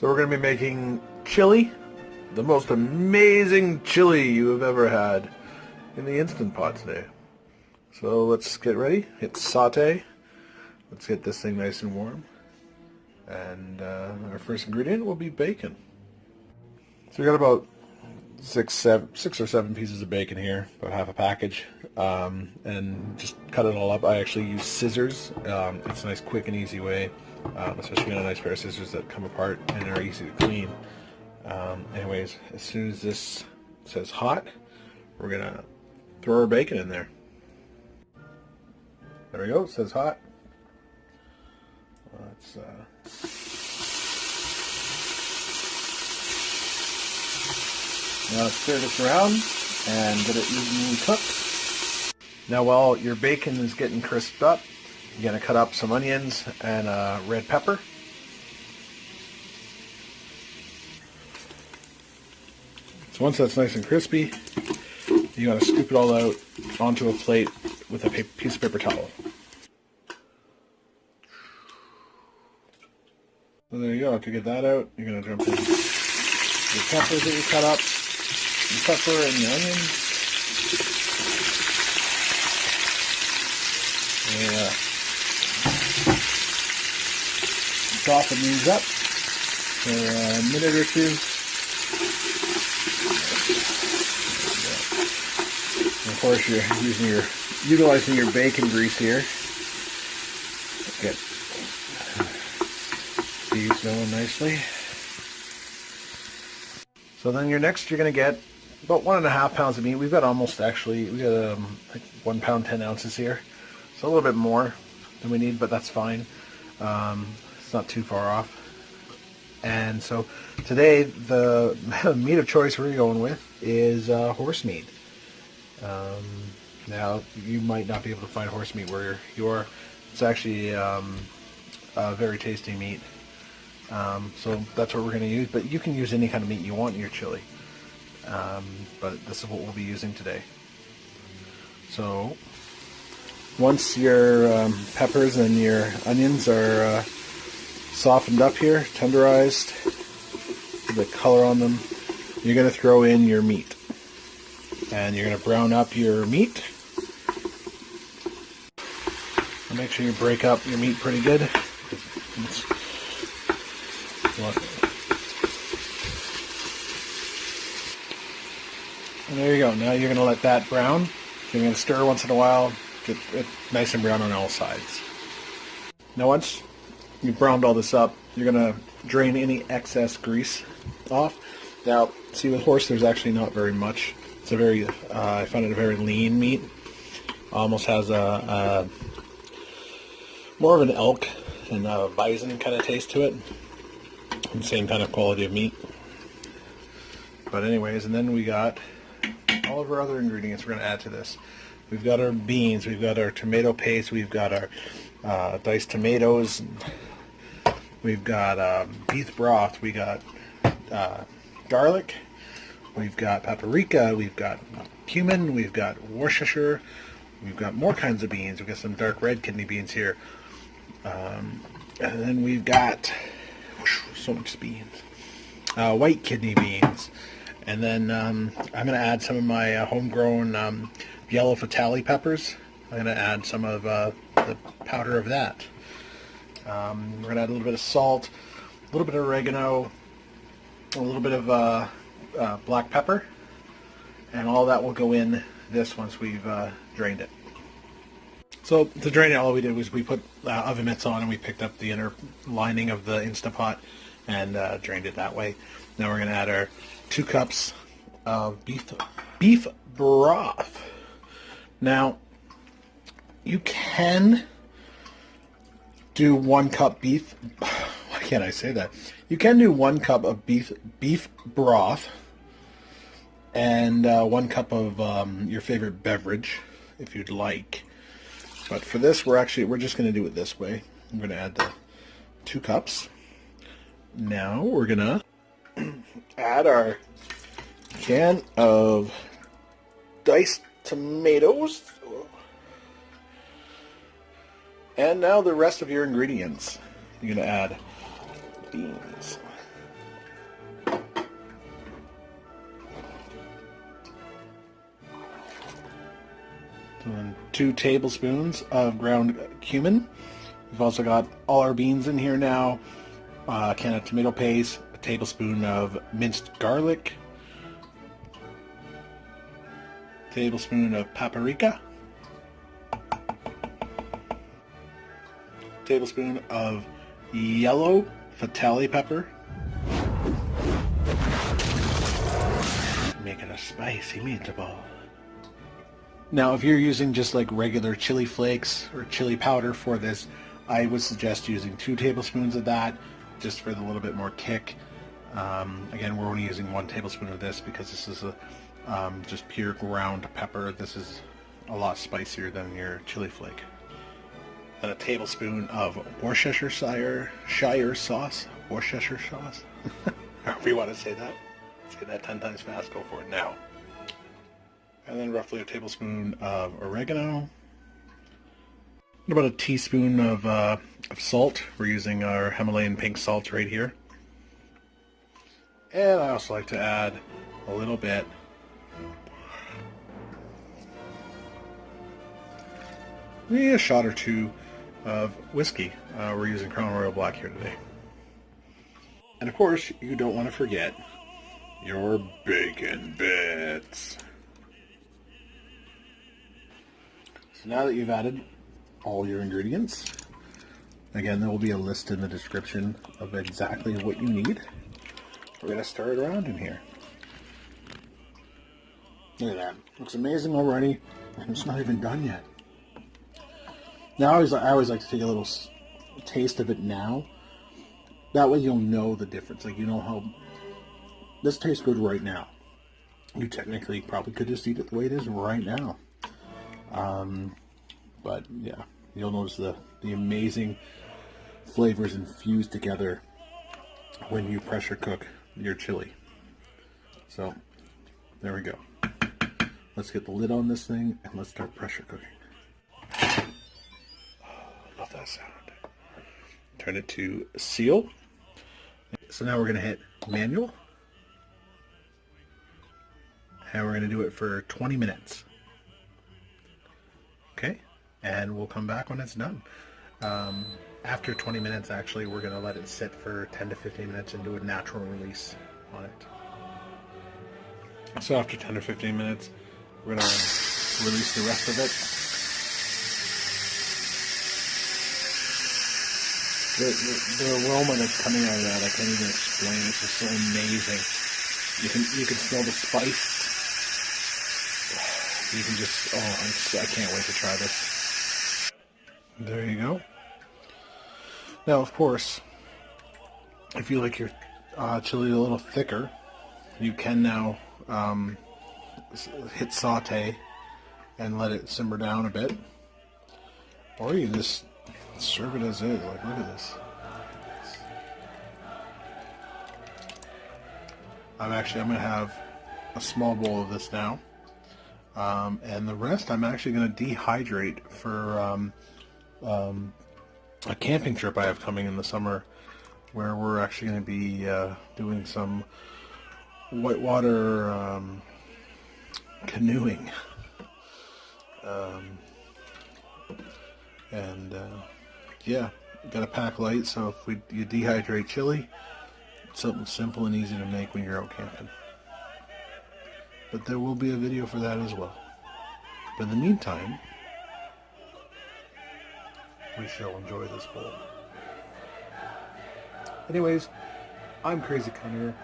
So we're going to be making chili, the most amazing chili you have ever had in the Instant Pot today. So let's get ready, hit saute, let's get this thing nice and warm, and our first ingredient will be bacon. So we got about six or seven pieces of bacon here, about half a package, and just cut it all up. I actually use scissors. It's a nice quick and easy way, especially on a nice pair of scissors that come apart and are easy to clean. Anyways, as soon as this says hot, we're gonna throw our bacon in there. There we go, it says hot. Let's now stir this around and get it evenly cooked. Now while your bacon is getting crisped up, you're going to cut up some onions and red pepper. So once that's nice and crispy, you got to scoop it all out onto a plate with a piece of paper towel. So there you go. To get that out, you're going to jump in your peppers that you cut up, your pepper and your onions. And soften these up for a minute or two. And of course, you're utilizing your bacon grease here. Get these going nicely. So then you're going to get about 1.5 pounds of meat. We've got like 1 pound 10 ounces here. So a little bit more than we need, but that's fine. It's not too far off. And so today the meat of choice we're going with is horse meat. Now you might not be able to find horse meat where you are. It's actually a very tasty meat. So that's what we're going to use, but you can use any kind of meat you want in your chili. But this is what we'll be using today. So once your peppers and your onions are softened up here, tenderized, the color on them, you're going to throw in your meat. And you're going to brown up your meat. And make sure you break up your meat pretty good. And there you go. Now you're going to let that brown. You're going to stir once in a while, get it nice and brown on all sides. Now once you've browned all this up, you're going to drain any excess grease off. Now, see, with horse, there's actually not very much. It's a very, I find it a very lean meat. Almost has a more of an elk and a bison kind of taste to it. And same kind of quality of meat. But anyways, and then we got all of our other ingredients we're going to add to this. We've got our beans, we've got our tomato paste, we've got our diced tomatoes, we've got beef broth, we got garlic, we've got paprika, we've got cumin, we've got Worcestershire, we've got more kinds of beans, we've got some dark red kidney beans here, and then we've got so much beans, white kidney beans, and then I'm going to add some of my homegrown yellow fatale peppers. I'm going to add some of the powder of that. We're going to add a little bit of salt, a little bit of oregano, a little bit of black pepper, and all that will go in this once we've drained it. So to drain it, all we did was we put oven mitts on and we picked up the inner lining of the Instant Pot and drained it that way. Now we're going to add our 2 cups of beef broth. Now you can do 1 cup beef. Why can't I say that? You can do 1 cup of beef broth and 1 cup of your favorite beverage if you'd like. But for this, we're just going to do it this way. I'm going to add the 2 cups. Now we're going to add our can of diced tomatoes. And now the rest of your ingredients. You're going to add beans. And then 2 tablespoons of ground cumin. We've also got all our beans in here now. A can of tomato paste, a tablespoon of minced garlic, tablespoon of paprika, tablespoon of yellow fatale pepper, making a spicy meatball. Now, if you're using just like regular chili flakes or chili powder for this, I would suggest using 2 tablespoons of that, just for the little bit more kick. Again, we're only using 1 tablespoon of this because this is just pure ground pepper. This is a lot spicier than your chili flake. Then a tablespoon of Worcestershire sauce. Worcestershire sauce? However you want to say that. Say that 10 times fast. Go for it now. And then roughly a tablespoon of oregano. And about a teaspoon of salt. We're using our Himalayan pink salt right here. And I also like to add a little bit a shot or 2 of whiskey. We're using Crown Royal Black here today. And of course, you don't want to forget your bacon bits. So now that you've added all your ingredients, again, there will be a list in the description of exactly what you need. We're going to stir it around in here. Look at that. Looks amazing already, and it's not even done yet. Now, I always like to take a little taste of it now. That way you'll know the difference. Like, you know how this tastes good right now. You technically probably could just eat it the way it is right now. But yeah, you'll notice the amazing flavors infused together when you pressure cook your chili. So there we go. Let's get the lid on this thing and let's start pressure cooking. Love that sound. Turn it to seal. So now we're going to hit manual. And we're going to do it for 20 minutes. Okay, and we'll come back when it's done. After 20 minutes, actually, we're going to let it sit for 10 to 15 minutes and do a natural release on it. So after 10 or 15 minutes, we're going to release the rest of it. The aroma that's coming out of that, I can't even explain. It's just so amazing. You can smell the spice. You can just, I can't wait to try this. There you go. Now, of course, if you like your chili a little thicker, you can now hit saute and let it simmer down a bit. Or you can just serve it as is. Like, look at this. I'm going to have a small bowl of this now. And the rest I'm actually going to dehydrate for a camping trip I have coming in the summer, where we're actually going to be doing some whitewater canoeing. Yeah, got to pack light, so if you dehydrate chili, it's something simple and easy to make when you're out camping. But there will be a video for that as well. But in the meantime, we shall enjoy this bowl. Anyways, I'm Crazy Cunner.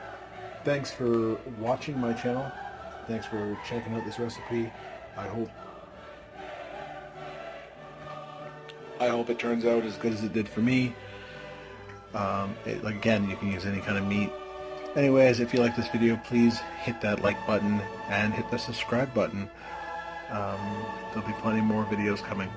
Thanks for watching my channel. Thanks for checking out this recipe. I hope it turns out as good as it did for me. Again, you can use any kind of meat. Anyways, if you like this video, please hit that like button and hit the subscribe button. There'll be plenty more videos coming.